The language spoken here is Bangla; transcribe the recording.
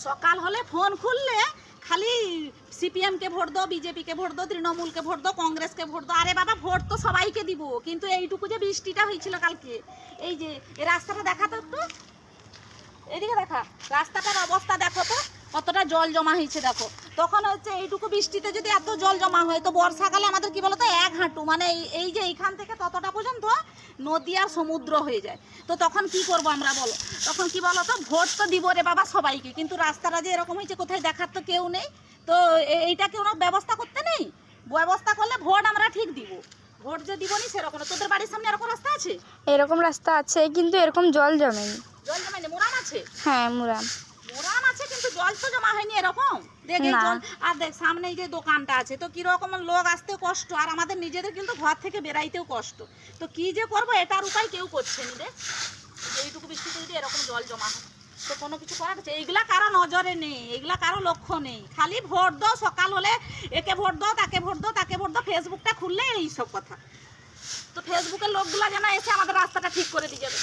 সকাল হলে ফোন খুললে খালি সিপিএমকে ভোট দাও, বিজেপিকে ভোট দাও, তৃণমূলকে ভোট দাও, কংগ্রেসকে ভোট দাও। আরে বাবা, ভোট তো সবাইকে দিব, কিন্তু এইটুকু যে বৃষ্টিটা হয়েছিল কালকে, এই যে এই রাস্তাটা দেখাতো একটু, এদিকে দেখা, রাস্তাটার অবস্থা দেখো তো কতটা জল জমা হয়েছে দেখো। তখন হচ্ছে এইটুকু বৃষ্টিতে যদি এত জল জমা হয়, তো বর্ষাকালে আমাদের কি বলতো, এক হাঁটু মানে এই যে এইখান থেকে ততটা পর্যন্ত নদী আর সমুদ্র হয়ে যায়। তো তখন কি করব আমরা বলো? তখন কি বলো তো, ভোট তো দিব রে বাবা সবাইকে, কিন্তু রাস্তাটা যে এরকম হয়েছে কোথায় দেখার তো কেউ নেই। তো এইটা কেউ ব্যবস্থা করতে নেই, ব্যবস্থা করলে ভোট আমরা ঠিক দিব। ভোট যে দিব নি সেরকম না। তোদের বাড়ির সামনে এরকম রাস্তা আছে? এরকম রাস্তা আছে, কিন্তু এরকম জল জমেনি। জল জমায়নি? মোরাম আছে? হ্যাঁ, মুরাম। মোরাম আছে, কিন্তু জল তো জমা হয়নি এরকম। দেখ এই না। জল, আর দেখ সামনে এই যে দোকানটা আছে, তো কিরকম লোক আসতে কষ্ট, আর আমাদের নিজেদের কিন্তু ঘর থেকে বেরাইতেও কষ্ট। তো কি যে করবো, এটার উপায় কেউ করছে নি রে। এইটুকু বৃষ্টিতে যদি এরকম জল জমা হয়, তো কোনো কিছু করার আছে? এইগুলা কারো নজরে নেই, এগুলা কারো লক্ষ্য নেই। খালি ভোট দাও, সকাল হলে একে ভোট দাও, তাকে ভোট দাও, তাকে ভোট দাও। ফেসবুকটা খুললে এইসব কথা। তো ফেসবুকের লোকগুলা যেন এসে আমাদের রাস্তাটা ঠিক করে দিয়ে যাবে।